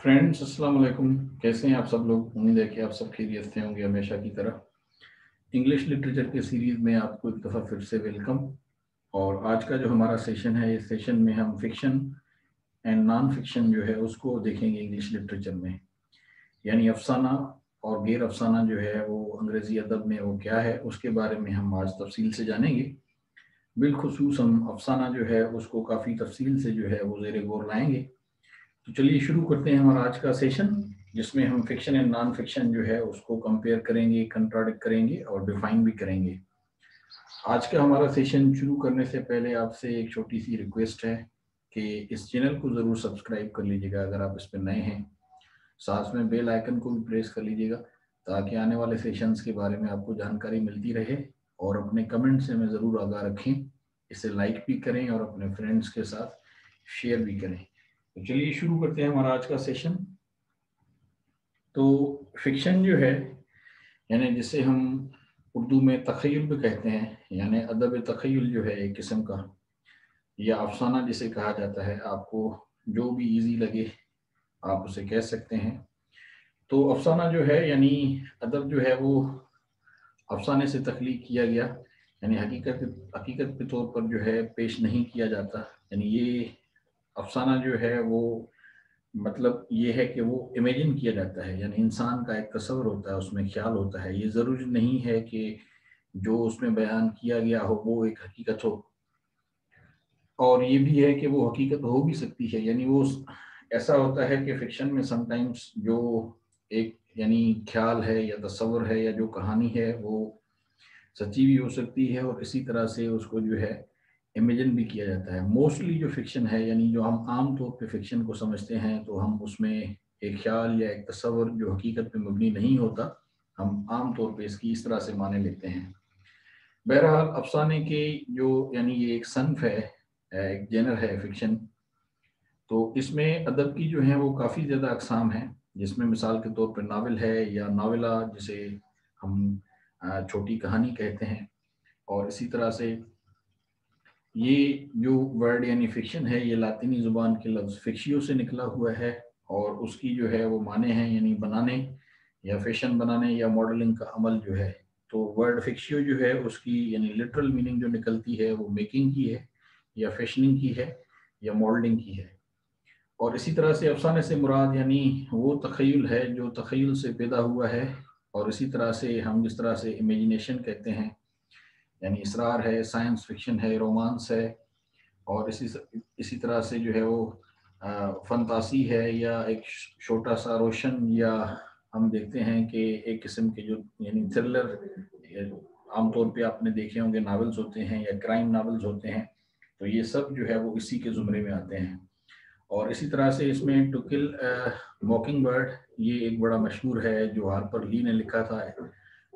Friends अस्सलाम वालेकुम। कैसे हैं आप सब लोग? उम्मीद है कि आप सब खैरियत से होंगे हमेशा की तरह। इंग्लिश लिटरेचर के सीरीज़ में आपको एक दफ़ा फिर से वेलकम। और आज का जो हमारा सेशन है, इस सेशन में हम फिक्शन एंड नॉन फिक्शन जो है उसको देखेंगे इंग्लिश लिटरेचर में। यानी अफसाना और गैर अफसाना जो है वो अंग्रेज़ी अदब में वो क्या है, उसके बारे में हम आज तफसील से जानेंगे। बिलखुसूस हम अफसाना जो है उसको काफ़ी तफसील से जो है वो ज़ेर गौर लाएंगे। तो चलिए शुरू करते हैं हमारा आज का सेशन, जिसमें हम फिक्शन एंड नॉन फिक्शन जो है उसको कंपेयर करेंगे, कंट्राडिक्ट करेंगे और डिफाइन भी करेंगे। आज का हमारा सेशन शुरू करने से पहले आपसे एक छोटी सी रिक्वेस्ट है कि इस चैनल को ज़रूर सब्सक्राइब कर लीजिएगा अगर आप इस पर नए हैं। साथ में बेल आइकन को भी प्रेस कर लीजिएगा ताकि आने वाले सेशंस के बारे में आपको जानकारी मिलती रहे। और अपने कमेंट से हमें ज़रूर आगाह रखें, इसे लाइक भी करें और अपने फ्रेंड्स के साथ शेयर भी करें। तो चलिए शुरू करते हैं हमारा आज का सेशन। तो फिक्शन जो है, यानी जिसे हम उर्दू में तख़य्युल भी कहते हैं, यानी अदब तख़य्युल जो है एक किस्म का, या अफसाना जिसे कहा जाता है, आपको जो भी इजी लगे आप उसे कह सकते हैं। तो अफसाना जो है यानी अदब जो है वो अफसाने से तख्लीक किया गया, यानी हकीकत के तौर पर जो है पेश नहीं किया जाता। यानी ये अफसाना जो है वो मतलब ये है कि वो इमेजिन किया जाता है, यानी इंसान का एक तस्वर होता है, उसमें ख्याल होता है। ये ज़रूरी नहीं है कि जो उसमें बयान किया गया हो वो एक हकीकत हो, और ये भी है कि वो हकीकत हो भी सकती है। यानी वो ऐसा होता है कि फिक्शन में समटाइम्स जो एक यानी ख्याल है या तस्वर है या जो कहानी है वो सच्ची भी हो सकती है, और इसी तरह से उसको जो है इमेजिन भी किया जाता है। मोस्टली जो फिक्शन है, यानी जो हम आम तौर पे फिक्शन को समझते हैं, तो हम उसमें एक ख्याल या एक तस्वर जो हकीकत पे मबनी नहीं होता, हम आम तौर पे इसकी इस तरह से माने लेते हैं। बहरहाल अफसाने के जो यानी ये एक सन्फ है, एक जेनर है फिक्शन। तो इसमें अदब की जो है वो काफ़ी ज़्यादा अकसाम हैं, जिसमें मिसाल के तौर पर नावल है या नावला, जिसे हम छोटी कहानी कहते हैं। और इसी तरह से ये जो वर्ड यानी फिक्शन है, ये लातिनी ज़ुबान के लफ्ज़ फिक्शियो से निकला हुआ है, और उसकी जो है वो माने हैं यानी बनाने या फैशन बनाने या मॉडलिंग का अमल जो है। तो वर्ड फिक्शियो जो है उसकी यानी लिटरल मीनिंग जो निकलती है वो मेकिंग की है, या फैशनिंग की है, या मॉडलिंग की है। और इसी तरह से अफसाने से मुराद यानी वो तख़य्युल है जो तख़य्युल से पैदा हुआ है। और इसी तरह से हम जिस तरह से इमेजिनेशन कहते हैं, यानी इसरार है, साइंस फिक्शन है, रोमांस है, और इसी तरह से जो है वो फंतासी है, या एक छोटा सा रोशन, या हम देखते हैं कि एक किस्म के जो यानी थ्रिलर आमतौर पे आपने देखे होंगे नावल्स होते हैं या क्राइम नावल्स होते हैं। तो ये सब जो है वो इसी के ज़ुमरे में आते हैं। और इसी तरह से इसमें टू किल मॉकिंग बर्ड, ये एक बड़ा मशहूर है जो हार्पर ली ने लिखा था।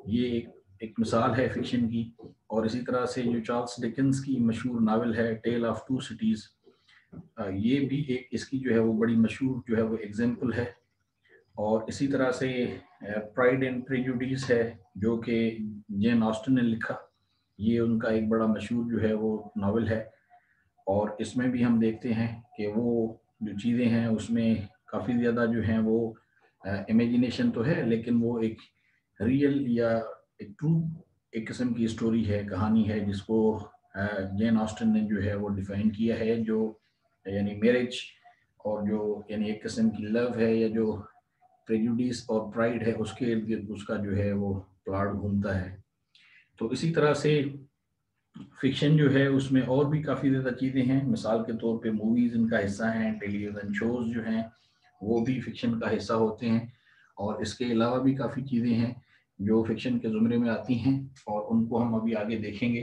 ये एक मिसाल है फिक्शन की। और इसी तरह से जो चार्ल्स डिकेंस की मशहूर नावल है टेल ऑफ टू सिटीज़, ये भी एक इसकी जो है वो बड़ी मशहूर जो है वो एग्जाम्पल है। और इसी तरह से प्राइड एंड प्रेजुडिस है, जो कि जेन ऑस्टन ने लिखा। ये उनका एक बड़ा मशहूर जो है वो नावल है। और इसमें भी हम देखते हैं कि वो जो चीज़ें हैं उसमें काफ़ी ज़्यादा जो हैं वो इमेजिनेशन तो है, लेकिन वो एक रियल या एक ट्रू एक किस्म की स्टोरी है, कहानी है, जिसको जेन ऑस्टन ने जो है वो डिफाइन किया है, जो यानी मैरिज और जो यानी एक किस्म की लव है, या जो प्रेजुडिस और प्राइड है, उसके इर्द गिर्द उसका जो है वो प्लॉट घूमता है। तो इसी तरह से फिक्शन जो है उसमें और भी काफ़ी ज़्यादा चीज़ें हैं। मिसाल के तौर पे मूवीज़ इनका हिस्सा हैं, टेलीविज़न शोज़ जो हैं वो भी फिक्शन का हिस्सा होते हैं। और इसके अलावा भी काफ़ी चीज़ें हैं जो फिक्शन के ज़ुमरे में आती हैं, और उनको हम अभी आगे देखेंगे।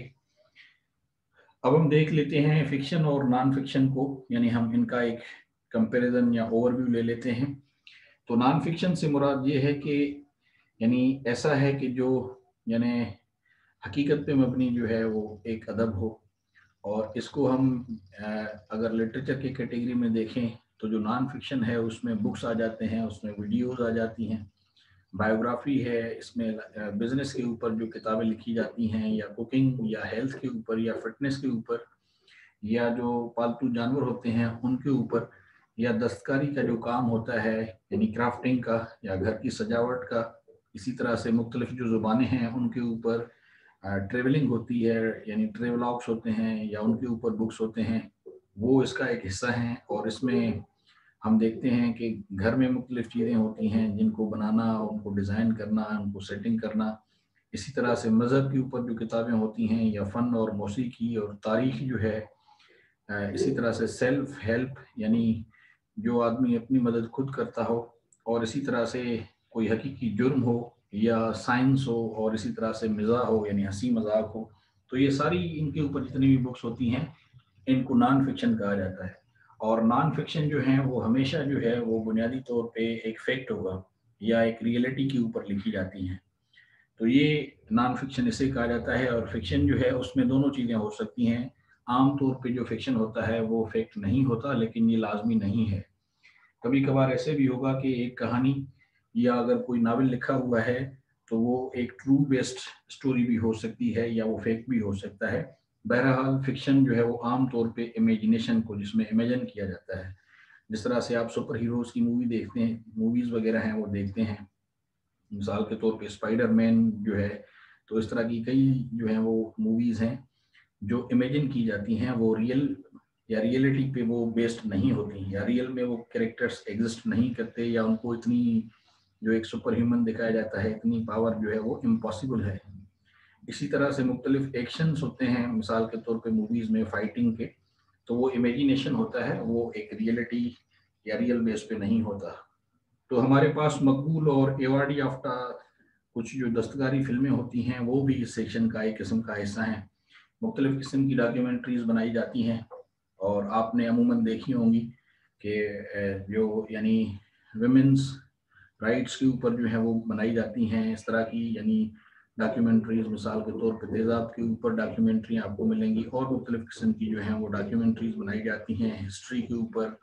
अब हम देख लेते हैं फिक्शन और नॉन फिक्शन को, यानी हम इनका एक कंपैरिजन या ओवरव्यू ले लेते हैं। तो नॉन फिक्शन से मुराद ये है कि यानी ऐसा है कि जो यानी हकीकत पे मबनी जो है वो एक अदब हो। और इसको हम अगर लिटरेचर की कैटेगरी में देखें तो जो नॉन फिक्शन है उसमें बुक्स आ जाते हैं, उसमें वीडियोस आ जाती हैं, बायोग्राफी है, इसमें बिजनेस के ऊपर जो किताबें लिखी जाती हैं, या कुकिंग या हेल्थ के ऊपर या फिटनेस के ऊपर, या जो पालतू जानवर होते हैं उनके ऊपर। या दस्तकारी का जो काम होता है यानी क्राफ्टिंग का या घर की सजावट का, इसी तरह से मुख्तलिफ जो ज़ुबानें हैं उनके ऊपर ट्रेवलिंग होती है यानी ट्रेवलॉग्स होते हैं या उनके ऊपर बुक्स होते हैं, वो इसका एक हिस्सा हैं। और इसमें हम देखते हैं कि घर में मुख्तलिफ चीज़ें होती हैं जिनको बनाना, उनको डिज़ाइन करना, उनको सेटिंग करना। इसी तरह से मज़हब के ऊपर जो किताबें होती हैं या फ़न और मौसीकी और तारीख़ जो है, इसी तरह से सेल्फ हेल्प यानी जो आदमी अपनी मदद खुद करता हो, और इसी तरह से कोई हकीकी जुर्म हो या साइंस हो, और इसी तरह से मिज़ाह हो यानी हंसी मजाक हो, तो ये सारी इनके ऊपर जितनी भी बुक्स होती हैं इनको नॉन फिक्शन कहा जाता है। और नॉन फिक्शन जो है वो हमेशा जो है वो बुनियादी तौर पे एक फैक्ट होगा या एक रियलिटी के ऊपर लिखी जाती हैं, तो ये नॉन फिक्शन इसे कहा जाता है। और फिक्शन जो है उसमें दोनों चीज़ें हो सकती हैं। आम तौर पे जो फिक्शन होता है वो फैक्ट नहीं होता, लेकिन ये लाजमी नहीं है। कभी कभार ऐसे भी होगा कि एक कहानी या अगर कोई नावल लिखा हुआ है तो वो एक ट्रू बेस्ड स्टोरी भी हो सकती है या वो फेक भी हो सकता है। बहरहाल फिक्शन जो है वो आम तौर पे इमेजिनेशन को, जिसमें इमेजिन किया जाता है, जिस तरह से आप सुपर हीरोज़ की मूवी देखते हैं, मूवीज़ वगैरह हैं वो देखते हैं, मिसाल के तौर पे स्पाइडरमैन जो है, तो इस तरह की कई जो है वो मूवीज़ हैं जो इमेजिन की जाती हैं, वो रियल या रियलिटी पे वो बेस्ड नहीं होती, या रियल में वो कैरेक्टर्स एग्जिस्ट नहीं करते, या उनको इतनी जो एक सुपर ह्यूमन दिखाया जाता है, इतनी पावर जो है वो इम्पॉसिबल है। इसी तरह से मुख्तलिफ एक्शंस होते हैं, मिसाल के तौर पे मूवीज़ में फाइटिंग के, तो वो इमेजिनेशन होता है, वो एक रियलिटी या रियल बेस पे नहीं होता। तो हमारे पास मकबूल और एवार्ड याफ्ता कुछ जो दस्तकारी फिल्में होती हैं वो भी इस सेक्शन का एक किस्म का हिस्सा हैं। मुख्तलिफ किस्म की डॉक्यूमेंट्रीज बनाई जाती हैं, और आपने अमूमन देखी होंगी कि जो यानी वुमेंस राइट्स के ऊपर जो है वो बनाई जाती हैं इस तरह की यानी डॉक्यूमेंट्रीज। मिसाल के तौर पर तेज़ाब के ऊपर डॉक्यूमेंट्री आपको मिलेंगी, और मुख्तलिफ किस्म की जो हैं वो डॉक्यूमेंट्रीज बनाई जाती हैं हिस्ट्री के ऊपर,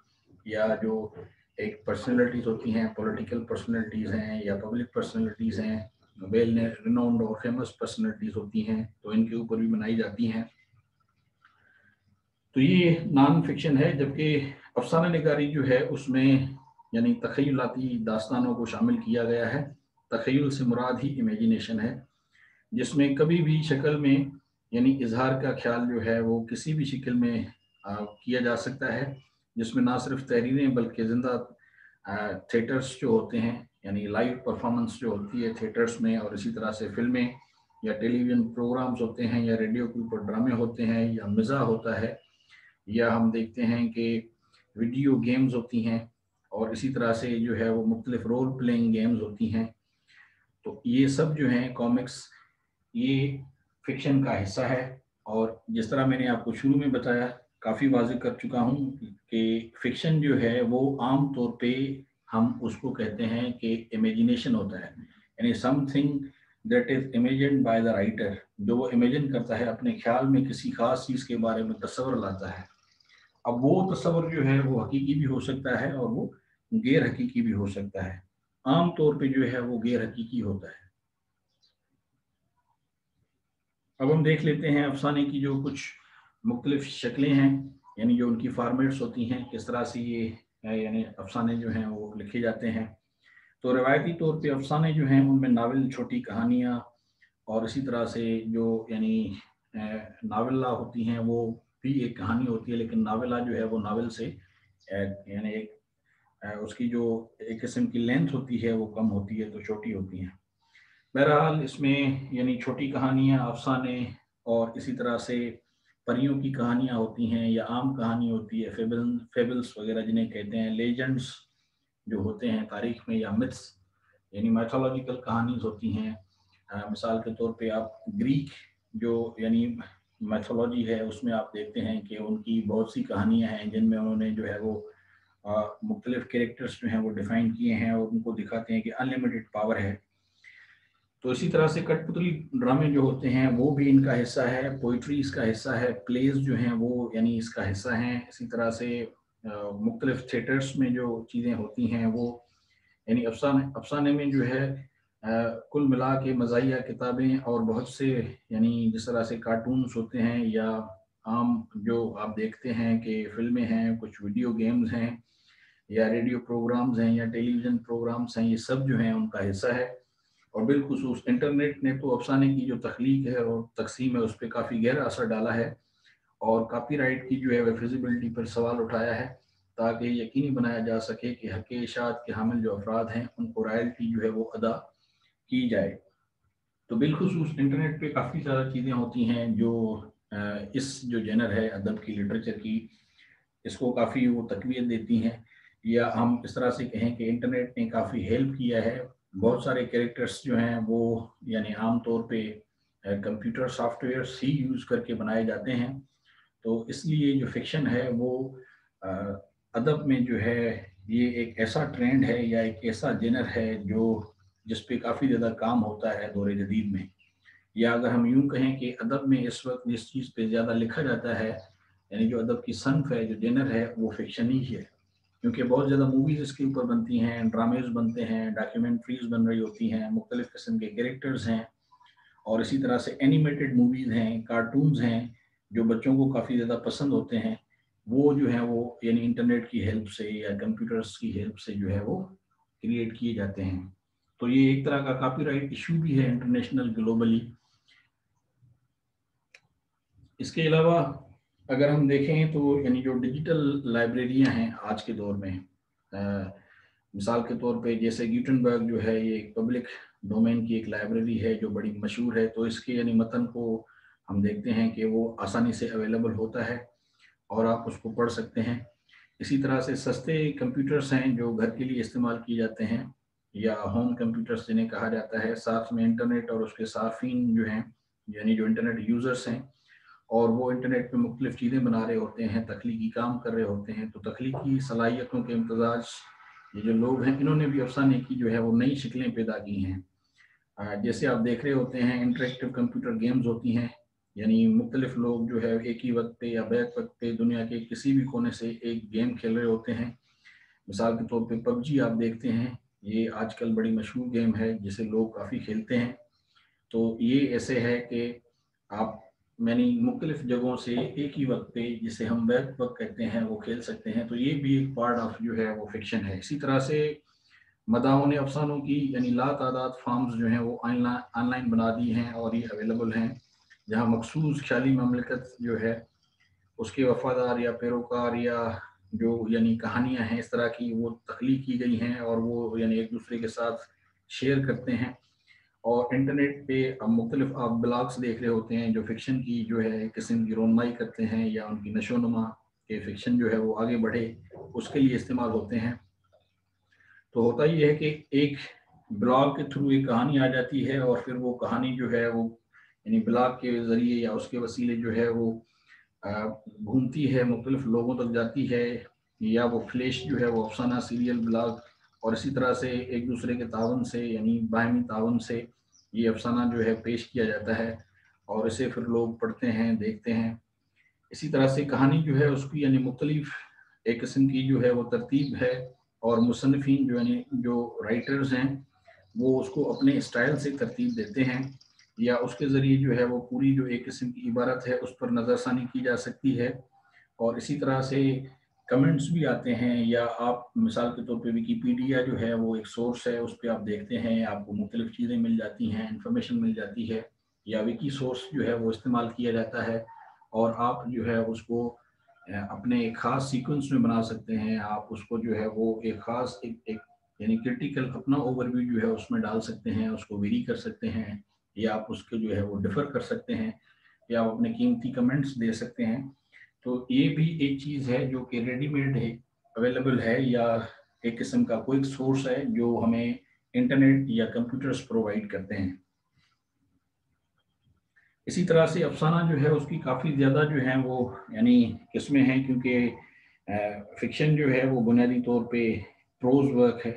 या जो एक पर्सनैलिटीज़ होती हैं, पॉलिटिकल पर्सनैलिटीज़ हैं या पब्लिक पर्सनैलिटीज़ हैं, वेल रिनाउंड और फेमस पर्सनैलिटीज़ होती हैं, तो इनके ऊपर भी बनाई जाती हैं। तो ये नॉन फिक्शन है। जबकि अफसाना निगारी जो है उसमें यानी तख़य्युलाती दास्तानों को शामिल किया गया है। तख़य्युल से मुराद ही इमेजिनेशन है, जिसमें कभी भी शक्ल में यानी इजहार का ख्याल जो है वो किसी भी शक्ल में किया जा सकता है, जिसमें ना सिर्फ तहरीरें बल्कि ज़िंदा थिएटर्स जो होते हैं यानी लाइव परफॉर्मेंस जो होती है थिएटर्स में, और इसी तरह से फिल्में या टेलीविज़न प्रोग्राम्स होते हैं, या रेडियो के ऊपर ड्रामे होते हैं, या मिज़ाह होता है, या हम देखते हैं कि वीडियो गेम्स होती हैं, और इसी तरह से जो है वो मुख्तलिफ रोल प्लेइंग गेम्स होती हैं। तो ये सब जो हैं कॉमिक्स, ये फिक्शन का हिस्सा है। और जिस तरह मैंने आपको शुरू में बताया, काफ़ी वाज़ेह कर चुका हूँ कि फिक्शन जो है वो आम तौर पे हम उसको कहते हैं कि इमेजिनेशन होता है, यानी something that is imagined by the writer, जो वो इमेजिन करता है अपने ख्याल में किसी खास चीज़ के बारे में तस्वर लाता है। अब वो तस्वर जो है वो हकीकी भी हो सकता है और वो गैर हकीकी भी हो सकता है। आम तौर पे जो है वो गैर हकीकी होता है। अब हम देख लेते हैं अफसाने की जो कुछ मुख्तलिफ शक्लें हैं, यानी जो उनकी फॉर्मेट्स होती हैं, किस तरह से ये यानी अफसाने जो हैं वो लिखे जाते हैं। तो रवायती तौर पे अफसाने जो हैं उनमें नावल, छोटी कहानियाँ, और इसी तरह से जो यानी नावला होती हैं वो भी एक कहानी होती है, लेकिन नावला जो है वो नावल से यानी एक उसकी जो एक किस्म की लेंथ होती है वो कम होती है, तो छोटी होती हैं। बहरहाल इसमें यानी छोटी कहानियाँ, अफसाने, और इसी तरह से परियों की कहानियाँ होती हैं, या आम कहानी होती है, फेबल्स वगैरह जिन्हें कहते हैं, लेजेंड्स जो होते हैं तारीख में, या मिथ्स यानी मैथोलॉजिकल कहानीज होती हैं। मिसाल के तौर पे आप ग्रीक जो यानी मैथोलॉजी है उसमें आप देखते हैं कि उनकी बहुत सी कहानियाँ हैं जिनमें उन्होंने जो है वो मुख्तलिफ कैरेक्टर्स जो हैं वो डिफाइन किए हैं, और उनको दिखाते हैं कि अनलिमिटेड पावर है। तो इसी तरह से कठपुतली ड्रामे जो होते हैं वो भी इनका हिस्सा है, पोइट्री इसका हिस्सा है, प्लेज जो हैं वो यानी इसका हिस्सा हैं। इसी तरह से मुख्तलिफ थिएटर्स में जो चीज़ें होती हैं वो यानी अफसाने अफसाने में जो है कुल मिला के मज़ाहिया किताबें और बहुत से यानी जिस तरह से कार्टून्स होते हैं, या आम जो आप देखते हैं कि फिल्में हैं, कुछ वीडियो गेम्स हैं, या रेडियो प्रोग्राम्स हैं या टेलीविज़न प्रोग्राम्स हैं, ये सब जो हैं उनका हिस्सा है। और बिलखुसूस इंटरनेट ने तो अफसाने की जो तख्लीक है और तकसीम है उस पर काफ़ी गहरा असर डाला है और कॉपीराइट की जो है वह फिजिबिलिटी पर सवाल उठाया है, ताकि यकीनी बनाया जा सके कि हक़ इशाअत के हामिल जो अफराद हैं उनको रॉयल्टी जो है वो अदा की जाए। तो बिलखुसूस इंटरनेट पे काफ़ी ज़्यादा चीज़ें होती हैं जो इस जो जेनर है अदब की, लिटरेचर की, इसको काफ़ी वो तक़वियत देती हैं, या हम इस तरह से कहें कि इंटरनेट ने काफ़ी हेल्प किया है। बहुत सारे कैरेक्टर्स जो हैं वो यानी आम तौर पे कंप्यूटर सॉफ्टवेयर्स ही यूज़ करके बनाए जाते हैं। तो इसलिए जो फ़िक्शन है वो अ, अदब में जो है ये एक ऐसा ट्रेंड है या एक ऐसा जेनर है जो जिस पे काफ़ी ज़्यादा काम होता है दौर जदीद में। या अगर हम यूँ कहें कि अदब में इस वक्त जिस चीज़ पे ज़्यादा लिखा जाता है, यानी जो अदब की सन्फ़ है, जो जेनर है, वो फ़िक्शन ही है। क्योंकि बहुत ज़्यादा मूवीज़ इसके ऊपर बनती हैं, ड्रामेज़ बनते हैं, डॉक्यूमेंट्रीज़ बन रही होती हैं, मुख्तलिफ़ किस्म के कैरेक्टर्स हैं, और इसी तरह से एनिमेटेड मूवीज़ हैं, कार्टून्स हैं, जो बच्चों को काफ़ी ज़्यादा पसंद होते हैं। वो जो है वो यानी इंटरनेट की हेल्प से या कंप्यूटर्स की हेल्प से जो है वो क्रिएट किए जाते हैं। तो ये एक तरह का कॉपीराइट इशू भी है इंटरनेशनल ग्लोबली। इसके अलावा अगर हम देखें तो यानी जो डिजिटल लाइब्रेरियां हैं आज के दौर में, मिसाल के तौर पे जैसे गुटेनबर्ग जो है ये एक पब्लिक डोमेन की एक लाइब्रेरी है जो बड़ी मशहूर है। तो इसके यानी मतन को हम देखते हैं कि वो आसानी से अवेलेबल होता है और आप उसको पढ़ सकते हैं। इसी तरह से सस्ते कंप्यूटर्स हैं जो घर के लिए इस्तेमाल किए जाते हैं, या होम कंप्यूटर्स जिन्हें कहा जाता है, साथ में इंटरनेट और उसके सार्फिन जो हैं, यानी जो इंटरनेट यूज़र्स हैं, और वो इंटरनेट पे मुख्तलिफ चीज़ें बना रहे होते हैं, तख्लीकी काम कर रहे होते हैं। तो तख्लीकी सलाहियतों के इम्तजाज ये जो लोग हैं, इन्होंने भी अफसाने की जो है वो नई शक्लें पैदा की हैं। जैसे आप देख रहे होते हैं इंटरेक्टिव कंप्यूटर गेम्स होती हैं, यानी मुख्तलिफ लोग जो है एक ही वक्त पे या बैक वक्त पे दुनिया के किसी भी कोने से एक गेम खेल रहे होते हैं। मिसाल के तौर पे पबजी आप देखते हैं, ये आजकल बड़ी मशहूर गेम है जिसे लोग काफ़ी खेलते हैं। तो ये ऐसे है कि आप मैंने मुख्तलिफ जगहों से एक ही वक्त पे, जिसे हम वेब वक्त कहते हैं, वो खेल सकते हैं। तो ये भी एक पार्ट ऑफ जो है वो फिक्शन है। इसी तरह से मदाओं ने अफसानों की यानी लातादाद फार्म्स जो हैं वो ऑनलाइन बना दी हैं और ये अवेलेबल हैं, जहाँ मखसूस ख्याली ममलकत जो है उसके वफादार या पैरोकार या जो यानी कहानियाँ हैं इस तरह की वो तख्लीक की गई हैं और वो यानी एक दूसरे के साथ शेयर करते हैं। और इंटरनेट पे अब मुख्तलिफ आप ब्लॉग्स देख रहे होते हैं जो फिक्शन की जो है किस्म की रोनमाई करते हैं, या उनकी नशोनुमा के फिक्शन जो है वो आगे बढ़े उसके लिए इस्तेमाल होते हैं। तो होता ये है कि एक ब्लॉग के थ्रू एक कहानी आ जाती है और फिर वो कहानी जो है वो यानी ब्लॉग के ज़रिए या उसके वसीले जो है वो घूमती है, मुख्तलिफ लोगों तक जाती है, या वो फ्लैश जो है वो अफसाना सीरियल ब्लॉग, और इसी तरह से एक दूसरे के तावन से यानी बाहमी तावन से ये अफसाना जो है पेश किया जाता है और इसे फिर लोग पढ़ते हैं, देखते हैं। इसी तरह से कहानी जो है उसकी यानी मुख्तलिफ एक किस्म की जो है वो तरतीब है, और मुसन्निफिन जो यानी जो राइटर्स हैं वो उसको अपने स्टाइल से तरतीब देते हैं, या उसके ज़रिए जो है वो पूरी जो एक किस्म की इबारत है उस पर नज़रसानी की जा सकती है। और इसी तरह से कमेंट्स भी आते हैं, या आप मिसाल के तौर पे विकीपीडिया जो है वो एक सोर्स है, उस पर आप देखते हैं, आपको मुख्तलिफ चीज़ें मिल जाती हैं, इंफॉर्मेशन मिल जाती है, या विकी सोर्स जो है वो इस्तेमाल किया जाता है और आप जो है उसको अपने एक ख़ास सीक्वेंस में बना सकते हैं। आप उसको जो है वो एक ख़ास एक यानी क्रिटिकल अपना ओवरव्यू जो है उसमें डाल सकते हैं, उसको वेरी कर सकते हैं, या आप उसके जो है वो डिफ़र कर सकते हैं, या आप अपने कीमती कमेंट्स दे सकते हैं। तो ये भी एक चीज़ है जो कि रेडीमेड है, अवेलेबल है, या एक किस्म का कोई सोर्स है जो हमें इंटरनेट या कंप्यूटर्स प्रोवाइड करते हैं। इसी तरह से अफसाना जो है उसकी काफ़ी ज़्यादा जो है वो यानी किस्में हैं, क्योंकि फ़िक्शन जो है वो बुनियादी तौर पे प्रोज़ वर्क है।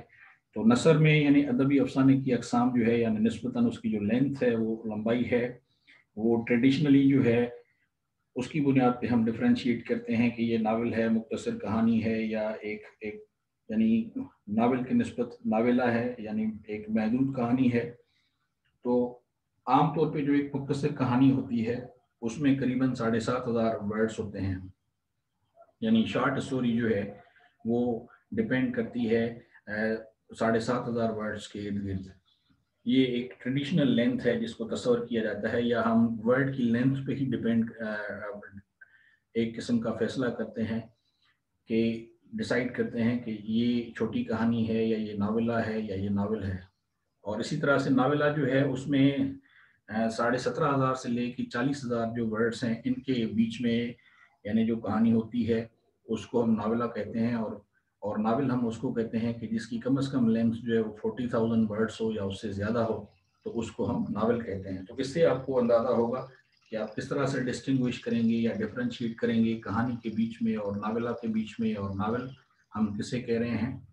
तो नसर में यानी अदबी अफसाने की अक़साम जो है यानी निस्बतन उसकी जो लेंथ है, वो लंबाई है, वो ट्रेडिशनली जो है उसकी बुनियाद पे हम डिफरेंशिएट करते हैं कि ये नावल है, मुख्तसर कहानी है, या एक एक यानी नावल की निस्बत नावेला है, यानी एक महदूद कहानी है। तो आम तौर पे जो एक मुख्तसर कहानी होती है उसमें करीबन 7,500 वर्ड्स होते हैं, यानी शॉर्ट स्टोरी जो है वो डिपेंड करती है 7,500 वर्ड्स के इर्द गिर्द। ये एक ट्रेडिशनल लेंथ है जिसको तस्वर किया जाता है, या हम वर्ड की लेंथ पे ही डिपेंड एक किस्म का फैसला करते हैं कि डिसाइड करते हैं कि ये छोटी कहानी है या ये नावला है या ये नावल है। और इसी तरह से नावला जो है उसमें 17,500 से लेकर 40,000 जो वर्ड्स हैं इनके बीच में यानी जो कहानी होती है उसको हम नावला कहते हैं। और नावल हम उसको कहते हैं कि जिसकी कम से कम लेंथ जो है वो 40,000 वर्ड्स हो या उससे ज़्यादा हो, तो उसको हम नावल कहते हैं। तो इससे आपको अंदाज़ा होगा कि आप किस तरह से डिस्टिंग्विश करेंगे या डिफ्रेंशिएट करेंगे कहानी के बीच में और नावला के बीच में, और नावल हम किसे कह रहे हैं।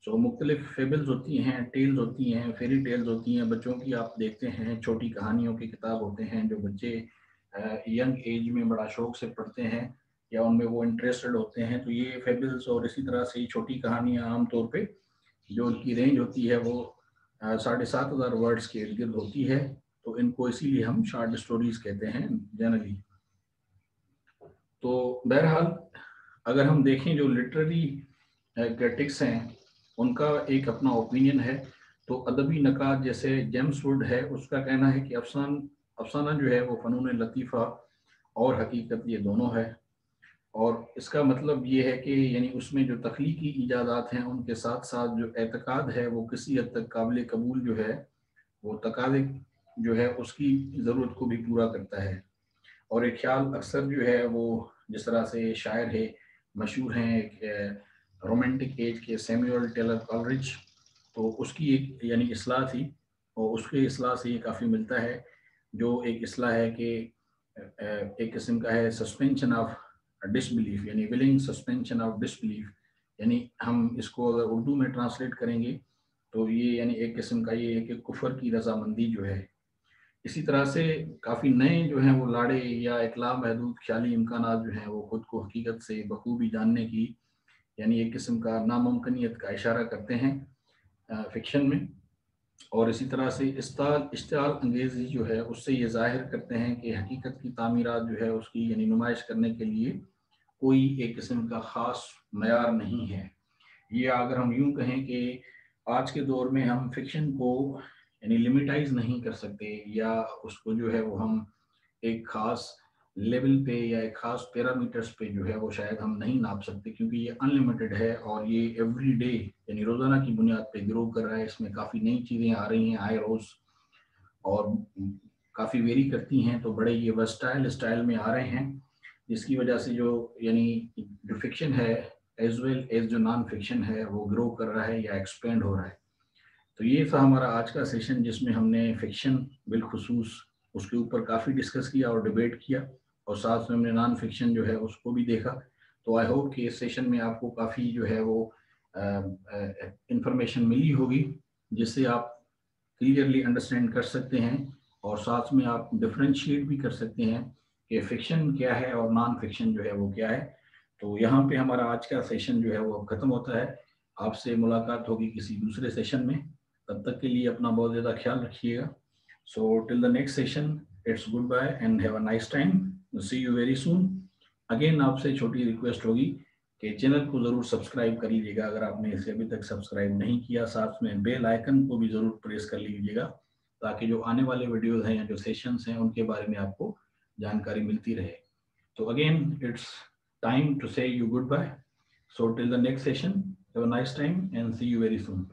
सो मुख्तलिफ फेबल्स होती हैं, टेल्स होती हैं, फेरी टेल्स होती हैं, बच्चों की आप देखते हैं छोटी कहानियों की किताब होते हैं जो बच्चे यंग एज में बड़ा शौक से पढ़ते हैं या उनमें वो इंटरेस्टेड होते हैं। तो ये फेबल्स और इसी तरह से छोटी कहानियाँ आमतौर पे जो उनकी रेंज होती है वो 7,500 वर्ड्स के इर्द गिर्द होती है। तो इनको इसीलिए हम शॉर्ट स्टोरीज कहते हैं जनरली। तो बहरहाल अगर हम देखें जो लिटरेरी क्रिटिक्स हैं उनका एक अपना ओपिनियन है। तो अदबी नकात जैसे जेम्स वुड है उसका कहना है कि अफसाना जो है वो फ़नून लतीफ़ा और हकीकत ये दोनों है। और इसका मतलब ये है कि यानी उसमें जो तख्लीकी ईजादात हैं उनके साथ साथ जो एतकाद है वो किसी हद तक काबिल कबूल जो है वो तकाज़े जो है उसकी ज़रूरत को भी पूरा करता है। और एक ख्याल अक्सर जो है वो जिस तरह से शायर है मशहूर हैं एक रोमांटिक एज के सैमुअल टेलर कॉलरिज, तो उसकी एक यानी इस्लाह थी और उसके इस्लाह से ये काफ़ी मिलता है। जो एक इस्लाह है कि एक किस्म का है सस्पेंशन ऑफ डिसबिलीफ, यानी विलिंग सस्पेंशन ऑफ डिसबिलीफ। यानी हम इसको अगर उर्दू में ट्रांसलेट करेंगे तो ये यानी एक किस्म का ये है कि कुफर की रजामंदी जो है। इसी तरह से काफ़ी नए जो हैं वो लाड़े या इतला महदूद ख्याली इम्कानात जो हैं वो खुद को हकीकत से बखूबी जानने की यानी एक किस्म का नामुमकिनियत का इशारा करते हैं फिक्शन में। और इसी तरह से इश्तियाल अंगेज़ी जो है उससे ये ज़ाहिर करते हैं कि हकीकत की तामीरात जो है उसकी यानी नुमाइश करने के लिए कोई एक किस्म का ख़ास मयार नहीं है। ये अगर हम यूँ कहें कि आज के दौर में हम फिक्शन को यानी लिमिटाइज नहीं कर सकते या उसको जो है वो हम एक ख़ास लेवल पे या एक ख़ास पैरामीटर्स पे जो है वो शायद हम नहीं नाप सकते, क्योंकि ये अनलिमिटेड है और ये एवरी डे यानी रोज़ाना की बुनियाद पे ग्रो कर रहा है। इसमें काफ़ी नई चीज़ें आ रही हैं आए रोज़ और काफ़ी वेरी करती हैं, तो बड़े ये वर्सटाइल स्टाइल में आ रहे हैं, जिसकी वजह से जो यानी जो फिक्शन है एज वेल एज जो नॉन फिक्शन है वो ग्रो कर रहा है या एक्सपेंड हो रहा है। तो ये था हमारा आज का सेशन जिसमें हमने फिक्शन बिलखुसूस उसके ऊपर काफ़ी डिस्कस किया और डिबेट किया, और साथ में हमने नॉन फिक्शन जो है उसको भी देखा। तो आई होप कि इस सेशन में आपको काफ़ी जो है वो इंफॉर्मेशन मिली होगी जिससे आप क्लियरली अंडरस्टैंड कर सकते हैं और साथ में आप डिफ्रेंशिएट भी कर सकते हैं कि फिक्शन क्या है और नॉन फिक्शन जो है वो क्या है। तो यहाँ पे हमारा आज का सेशन जो है वो ख़त्म होता है। आपसे मुलाकात होगी किसी दूसरे सेशन में, तब तक के लिए अपना बहुत ज़्यादा ख्याल रखिएगा। So till the next session it's goodbye and have a nice time, see you very soon. Again आपसे छोटी रिक्वेस्ट होगी कि चैनल को ज़रूर सब्सक्राइब कर लीजिएगा अगर आपने इसे अभी तक सब्सक्राइब नहीं किया, साथ में बेल आइकन को भी ज़रूर प्रेस कर लीजिएगा ताकि जो आने वाले वीडियोज़ हैं या जो सेशंस हैं उनके बारे में आपको जानकारी मिलती रहे। तो again it's time to say you goodbye. So till the next session, have a nice time and see you very soon.